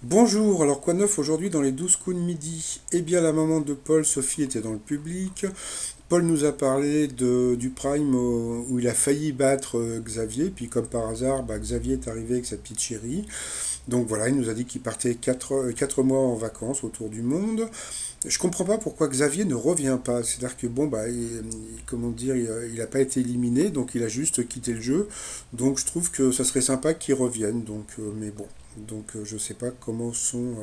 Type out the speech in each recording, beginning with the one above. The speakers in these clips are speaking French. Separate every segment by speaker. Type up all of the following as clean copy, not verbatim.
Speaker 1: Bonjour, alors quoi de neuf aujourd'hui dans les 12 coups de midi? Eh bien la maman de Paul, Sophie, était dans le public. Paul nous a parlé du Prime où il a failli battre Xavier, puis comme par hasard, Xavier est arrivé avec sa petite chérie. Donc voilà, il nous a dit qu'il partait 4 mois en vacances autour du monde. Je comprends pas pourquoi Xavier ne revient pas. C'est-à-dire que bon, comment dire, il a pas été éliminé, donc il a juste quitté le jeu. Donc je trouve que ça serait sympa qu'il revienne. Mais bon. Je sais pas comment sont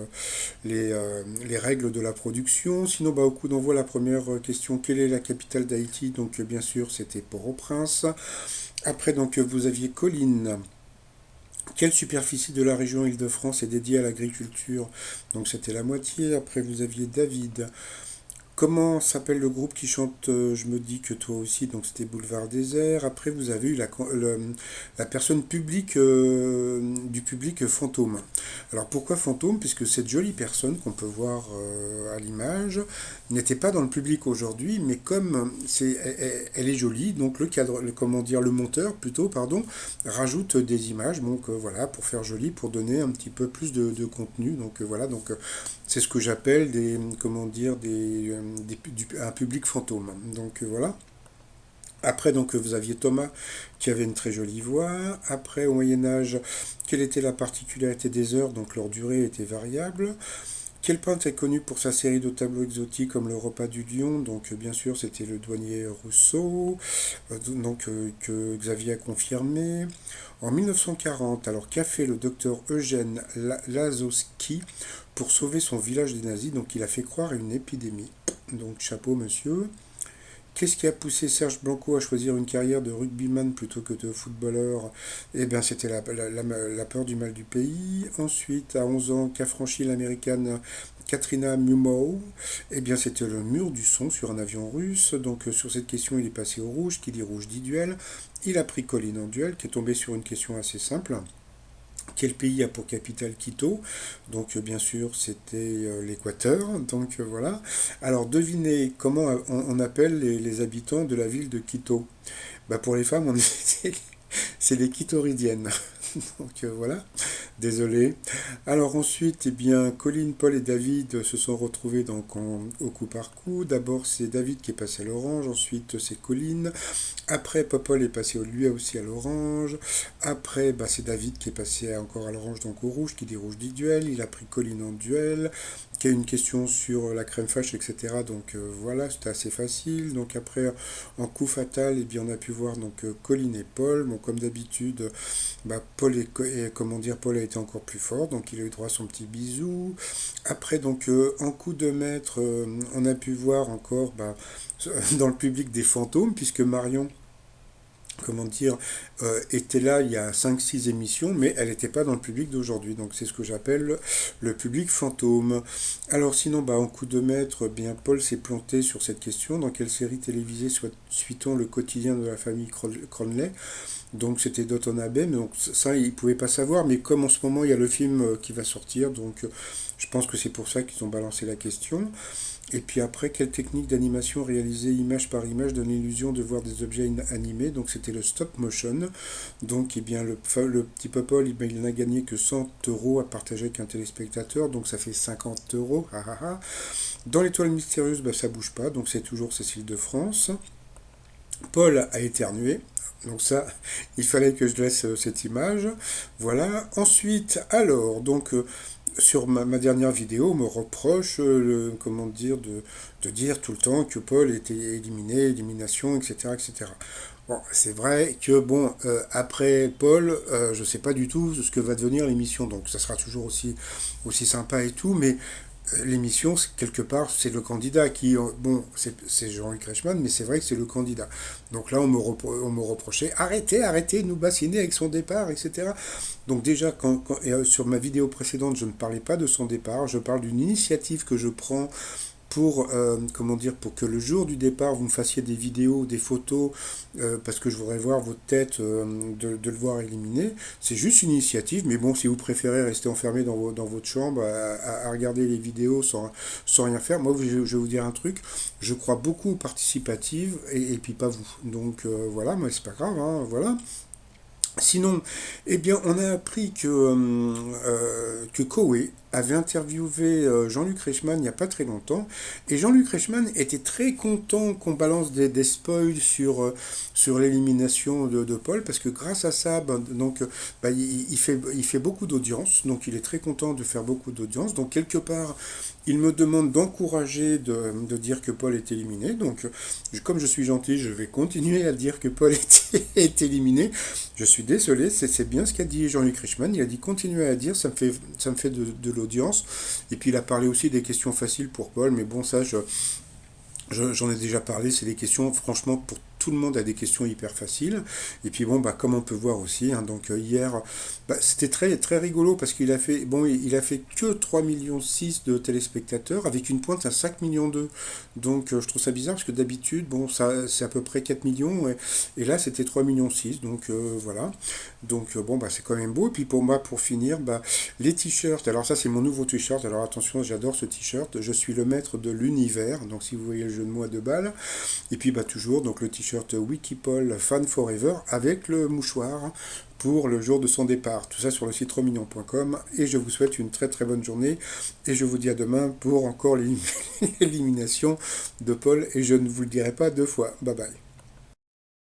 Speaker 1: les règles de la production. Sinon, au coup d'envoi, la première question, quelle est la capitale d'Haïti? Donc bien sûr, c'était Port-au-Prince. Après, vous aviez Colline. Quelle superficie de la région Île-de-France est dédiée à l'agriculture? Donc c'était la moitié. Après, vous aviez David. Comment s'appelle le groupe qui chante Je me dis que toi aussi? Donc c'était Boulevard Désert. Après, vous avez eu la personne publique du public fantôme. Alors pourquoi fantôme? Puisque cette jolie personne qu'on peut voir à l'image n'était pas dans le public aujourd'hui, mais comme elle est jolie, donc le cadre, comment dire, le monteur plutôt, pardon, rajoute des images, voilà, pour faire joli, pour donner un petit peu plus de contenu. C'est ce que j'appelle comment dire, un public fantôme. Voilà. Après, vous aviez Thomas qui avait une très jolie voix. Après, au Moyen Âge, quelle était la particularité des heures? Donc leur durée était variable. Quel peintre est connu pour sa série de tableaux exotiques comme le repas du lion? Donc bien sûr, c'était le douanier Rousseau, que Xavier a confirmé. En 1940, alors qu'a fait le docteur Eugène Lazowski pour sauver son village des nazis? Donc il a fait croire à une épidémie. Donc chapeau monsieur. Qu'est-ce qui a poussé Serge Blanco à choisir une carrière de rugbyman plutôt que de footballeur? Eh bien, c'était la peur du mal du pays. Ensuite, à 11 ans, qu'a franchi l'américaine Katrina Mumau? Eh bien, c'était le mur du son sur un avion russe. Sur cette question, il est passé au rouge. Qui dit rouge dit duel. Il a pris Colline en duel, qui est tombé sur une question assez simple. Quel pays a pour capitale Quito? Bien sûr, c'était l'Équateur. Voilà. Alors devinez comment on appelle les habitants de la ville de Quito. Pour les femmes, c'est les Quitoridiennes. Voilà, désolé. Alors ensuite, eh bien, Colin, Paul et David se sont retrouvés au coup par coup. D'abord, c'est David qui est passé à l'orange, ensuite c'est Colin. Après, Popol est passé lui aussi à l'orange. Après, c'est David qui est passé encore à l'orange, donc au rouge, qui dit rouge dit duel. Il a pris Colin en duel, qui a une question sur la crème fraîche, etc. Voilà, c'était assez facile. Donc après, en coup fatal, eh bien, on a pu voir Colin et Paul. Bon, comme d'habitude, comment dire, Paul a été encore plus fort, donc il a eu droit à son petit bisou. Après, en coup de maître, on a pu voir encore dans le public des fantômes, puisque Marion, comment dire, était là il y a 5 6 émissions, mais elle n'était pas dans le public d'aujourd'hui. Donc c'est ce que j'appelle le public fantôme. Alors sinon, en coup de maître, bien Paul s'est planté sur cette question. Dans quelle série télévisée suit-on le quotidien de la famille Cronley? Donc c'était Doton Abbey, mais donc ça ils pouvaient pas savoir, mais comme en ce moment il y a le film qui va sortir, je pense que c'est pour ça qu'ils ont balancé la question. Et puis après, quelle technique d'animation réalisée image par image donne l'illusion de voir des objets animés? Donc c'était le stop motion. Donc eh bien le petit Popol, il n'a gagné que 100 euros à partager avec un téléspectateur, donc ça fait 50 euros. Ah, ah, ah. Dans l'étoile mystérieuse, ça bouge pas, donc c'est toujours Cécile de France. Paul a éternué. Donc ça, il fallait que je laisse cette image. Voilà. Ensuite, alors, sur ma dernière vidéo, on me reproche, comment dire, de dire tout le temps que Paul était éliminé, élimination, etc., etc. Bon, c'est vrai que, bon, après Paul, je ne sais pas du tout ce que va devenir l'émission, donc ça sera toujours aussi sympa et tout, mais l'émission, quelque part, c'est le candidat qui. Bon, c'est Jean-Luc Reichmann, mais c'est vrai que c'est le candidat. Donc là, on me reprochait arrêtez de nous bassiner avec son départ, etc. Donc déjà, sur ma vidéo précédente, je ne parlais pas de son départ, je parle d'une initiative que je prends pour, comment dire, pour que le jour du départ, vous me fassiez des vidéos, des photos, parce que je voudrais voir votre tête, de le voir éliminé. C'est juste une initiative, mais bon, si vous préférez rester enfermé dans votre chambre à regarder les vidéos sans rien faire, moi, je vais vous dire un truc, je crois beaucoup aux participatives, et puis pas vous. Voilà, mais c'est pas grave, hein, voilà. Sinon, eh bien, on a appris que Koé avait interviewé Jean-Luc Reichmann il n'y a pas très longtemps, et Jean-Luc Reichmann était très content qu'on balance des spoils sur l'élimination de Paul, parce que grâce à ça, il fait beaucoup d'audience, donc il est très content de faire beaucoup d'audience, donc quelque part, il me demande d'encourager de dire que Paul est éliminé, donc comme je suis gentil, je vais continuer à dire que Paul est éliminé. Je suis désolé, c'est bien ce qu'a dit Jean-Luc Reichmann. Il a dit continuez à dire, ça me fait de l'audience. Et puis il a parlé aussi des questions faciles pour Paul, mais bon, ça, j'en ai déjà parlé, c'est des questions, franchement, pour tout le monde a des questions hyper faciles. Et puis bon, bah, comme on peut voir aussi, hein, donc hier, bah, c'était très rigolo parce qu'il a fait, bon, il a fait que 3,6 millions de téléspectateurs avec une pointe à 5,2 millions. Donc je trouve ça bizarre parce que d'habitude, bon, ça, c'est à peu près 4 millions et là c'était 3,6 millions. Donc voilà. Donc bon, bah, c'est quand même beau. Et puis pour moi, pour finir, bah, les t-shirts, alors ça c'est mon nouveau t-shirt, alors attention, j'adore ce t-shirt, je suis le maître de l'univers, donc si vous voyez le jeu de mots à 2 balles, et puis bah toujours donc le t-shirt Wikipol Fan Forever avec le mouchoir pour le jour de son départ, tout ça sur le site romignon.com, et je vous souhaite une très très bonne journée, et je vous dis à demain pour encore l'élimination de Paul, et je ne vous le dirai pas 2 fois, bye bye.